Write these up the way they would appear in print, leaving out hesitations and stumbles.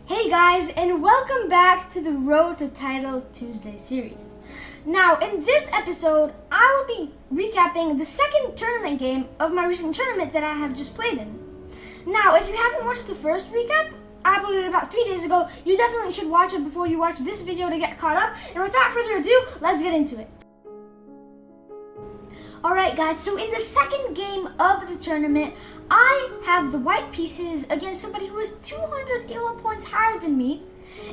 Hey guys, and welcome back to the Road to Title Tuesday series. Now, in this episode, I will be recapping the second tournament game of my recent tournament that I have just played in. Now, if you haven't watched the first recap, I uploaded it about 3 days ago. You definitely should watch it before you watch this video to get caught up. And without further ado, let's get into it. Alright guys, so in the second game of the tournament, I have the white pieces against somebody who is 200 elo points higher than me.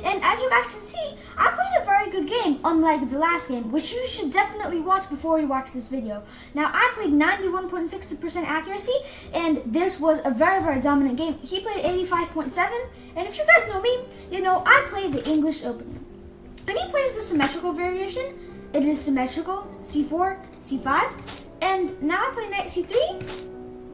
And as you guys can see, I played a very good game, unlike the last game, which you should definitely watch before you watch this video. Now, I played 91.60% accuracy, and this was a very, very dominant game. He played 85.7, and if you guys know me, you know I played the English opening. And he plays the symmetrical variation. It is symmetrical, c4, c5, and now I play knight c3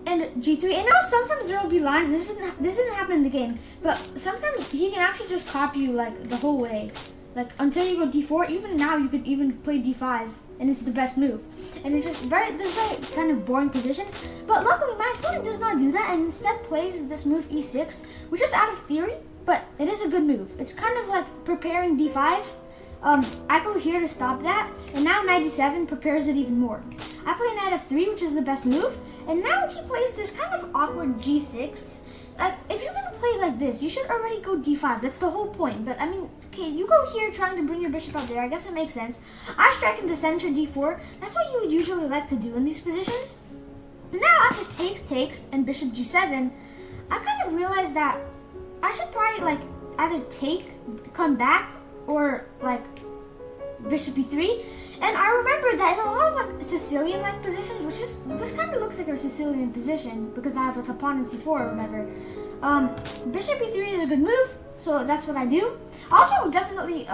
and g3. And now sometimes there will be lines. This didn't happen in the game, but sometimes he can actually just copy you like the whole way, like until you go d4. Even now you could even play d5, and it's the best move. And it's just this very kind of boring position. But luckily my opponent does not do that, and instead plays this move e6, which is out of theory, but it is a good move. It's kind of like preparing d5. I go here to stop that, and now knight d7 prepares it even more. I play knight f3, which is the best move, and now he plays this kind of awkward g6. If you're gonna play like this, you should already go d5. That's the whole point. But I mean, okay, you go here trying to bring your bishop out there. I guess it makes sense. I strike in the center d4. That's what you would usually like to do in these positions. But now after takes, and bishop g7, I kind of realized that I should probably like either take, come back, or like bishop e3. And I remember that in a lot of like Sicilian-like positions, which is, this kind of looks like a Sicilian position because I have like a pawn in c4 or whatever. Bishop e3 is a good move, so that's what I do. I also definitely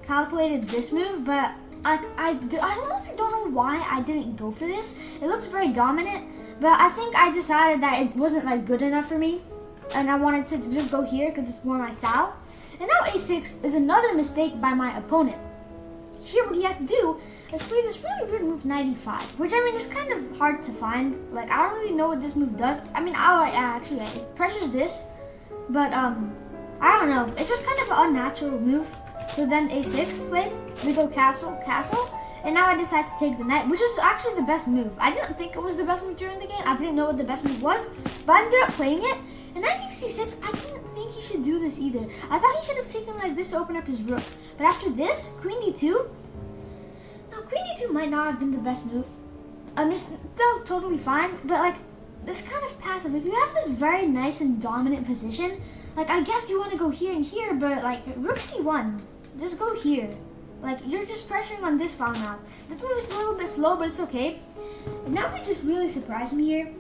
calculated this move, but I honestly don't know why I didn't go for this. It looks very dominant, but I think I decided that it wasn't like good enough for me, and I wanted to just go here because it's more my style. And now a6 is another mistake by my opponent. Here what you have to do is play this really weird move, knight e5, which I mean is kind of hard to find. Like, I don't really know what this move does. I mean, actually it pressures this, but I don't know. It's just kind of an unnatural move. So then a6 played. We go castle, and now I decide to take the knight, which is actually the best move. I didn't think it was the best move during the game. I didn't know what the best move was, but I ended up playing it. And I think c6, I didn't think he should do this either. I thought he should have taken like this to open up his rook. But after this, queen d2. Now, queen d2 might not have been the best move. It's still totally fine, but like, this kind of passive. Like, you have this very nice and dominant position. Like, I guess you want to go here and here, but like, rook c1, just go here. Like, you're just pressuring on this file now. This move is a little bit slow, but it's okay. And now he just really surprised me here.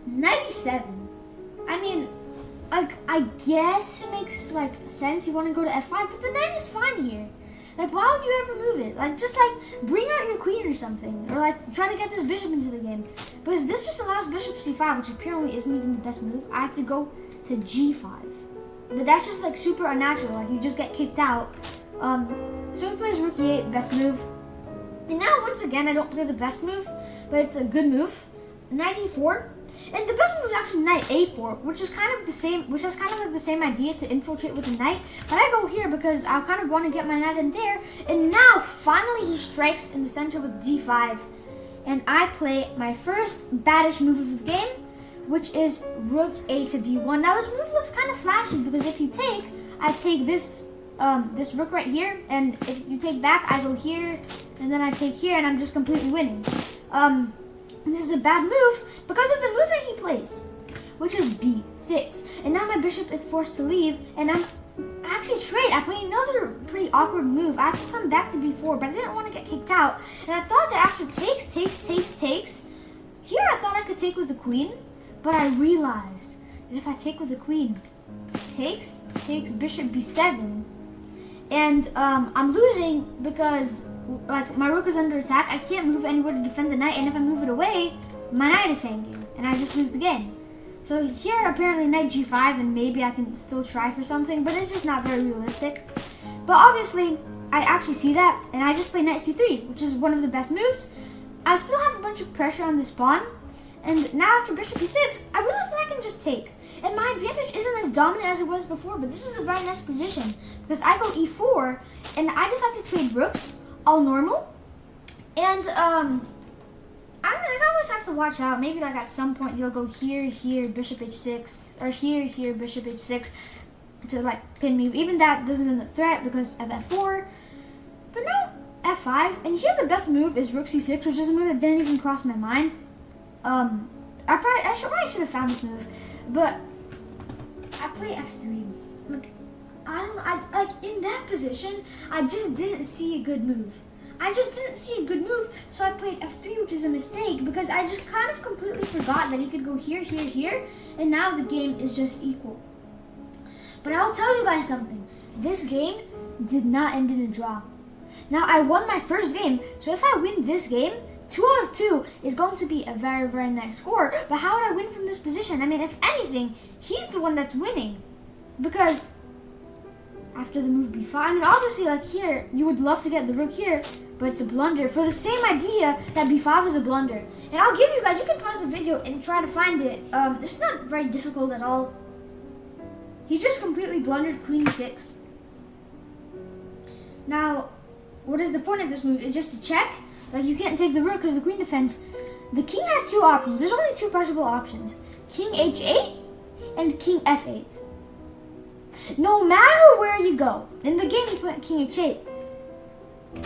Knight e7. I mean, like, I guess it makes like sense. You want to go to f5, but the knight is fine here. Like, why would you ever move it? Like, just like bring out your queen or something, or like try to get this bishop into the game. Because this just allows bishop c5, which apparently isn't even the best move. I had to go to g5, but that's just like super unnatural. Like, you just get kicked out. So he plays rook e8, best move. And now once again, I don't play the best move, but it's a good move. Knight e4. And the best move is actually knight a4, which is kind of the same, which has kind of like the same idea to infiltrate with the knight. But I go here because I kind of want to get my knight in there. And now finally he strikes in the center with d5, and I play my first baddish move of the game, which is rook a to d1. Now this move looks kind of flashy because if you take, I take this this rook right here, and if you take back, I go here, and then I take here, and I'm just completely winning. This is a bad move because of the move that he plays, which is b6. And now my bishop is forced to leave, and I'm actually straight. I play another pretty awkward move. I have to come back to b4, but I didn't want to get kicked out. And I thought that after takes, here I thought I could take with the queen, but I realized that if I take with the queen, takes, bishop b7, and I'm losing because like my rook is under attack. I can't move anywhere to defend the knight, and if I move it away, my knight is hanging, and I just lose the game. So here, apparently knight g5, and maybe I can still try for something, but it's just not very realistic. But obviously, I actually see that, and I just play knight c3, which is one of the best moves. I still have a bunch of pressure on this pawn, and now after bishop e6, I realize that I can just take. And my advantage isn't as dominant as it was before, but this is a very nice position because I go e4 and I decide to trade rooks, all normal. And I always have to watch out. Maybe like at some point he'll go here, here, bishop h6, or here, here, bishop h6 to like pin me. Even that doesn't a threat because of f4. But now f5, and here the best move is rook c6, which is a move that didn't even cross my mind. I probably should have found this move, but I play f3. Like I in that position, I just didn't see a good move. So I played f3, which is a mistake because I just kind of completely forgot that he could go here, here, here, and now the game is just equal. But I'll tell you guys something. This game did not end in a draw. Now, I won my first game, so if I win this game, 2 out of 2 is going to be a very, very nice score. But how would I win from this position? I mean, if anything, he's the one that's winning. Because after the move b5, I mean, obviously, like here, you would love to get the rook here, but it's a blunder for the same idea that b5 is a blunder. And I'll give you guys, you can pause the video and try to find it. It's not very difficult at all. He just completely blundered queen e6. Now, what is the point of this move? It's just to check. Like, you can't take the rook because the queen defends. The king has 2 options. There's only 2 possible options. King h8 and king f8. No matter where you go, in the game you put king h8.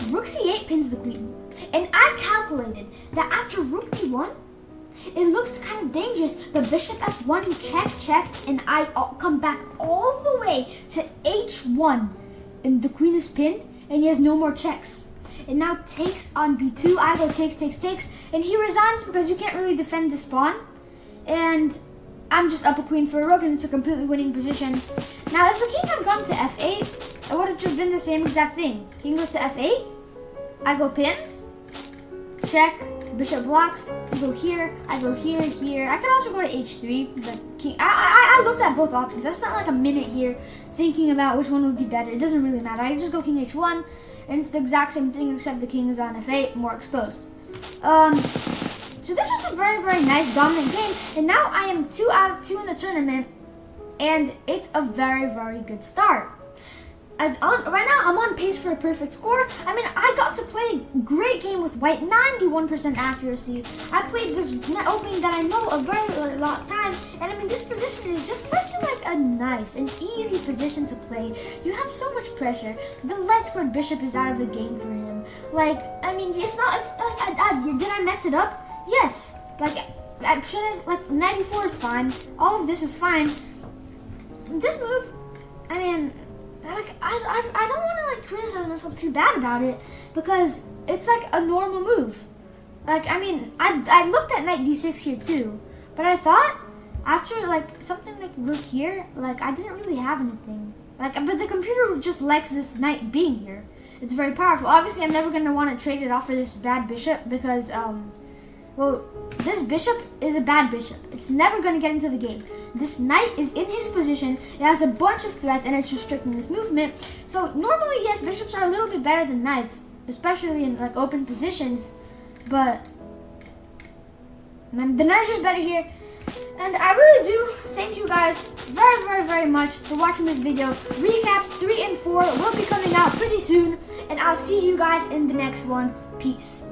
Rook c8 pins the queen. And I calculated that after rook b1, it looks kind of dangerous, but bishop f1, check, and I come back all the way to h1. And the queen is pinned, and he has no more checks. And now takes on b2, I go takes, and he resigns because you can't really defend this pawn. And I'm just up a queen for a rook, and it's a completely winning position. Now, if the king had gone to f8, it would have just been the same exact thing. King goes to f8, I go pin, check, bishop blocks, you go here, I go here, here. I can also go to h3, but king. I looked at both options. I spent like a minute here thinking about which one would be better. It doesn't really matter. I just go king h1, and it's the exact same thing except the king is on f8, more exposed. So this was a very, very nice dominant game, and now I am 2 out of 2 in the tournament, and it's a very, very good start. Right now, I'm on pace for a perfect score. I mean, I got to play a great game with white, 91% accuracy. I played this opening that I know a very long time, and I mean, this position is just such a nice and easy position to play. You have so much pressure. The light squared bishop is out of the game for him. Like, I mean, it's not. Did I mess it up? Yes. Like, I should have. Like, 94 is fine. All of this is fine. This move, I mean. Like, I don't want to like criticize myself too bad about it because it's like a normal move. Like, I mean, I looked at knight d6 here too, but I thought after like something like rook here, like I didn't really have anything. Like, but the computer just likes this knight being here. It's very powerful. Obviously, I'm never gonna want to trade it off for this bad bishop because well, this bishop is a bad bishop. It's never going to get into the game. This knight is in his position. It has a bunch of threats, and it's restricting his movement. So normally, yes, bishops are a little bit better than knights, especially in like open positions. But man, the knight is just better here. And I really do thank you guys very, very, very much for watching this video. Recaps 3 and 4 will be coming out pretty soon, and I'll see you guys in the next one. Peace.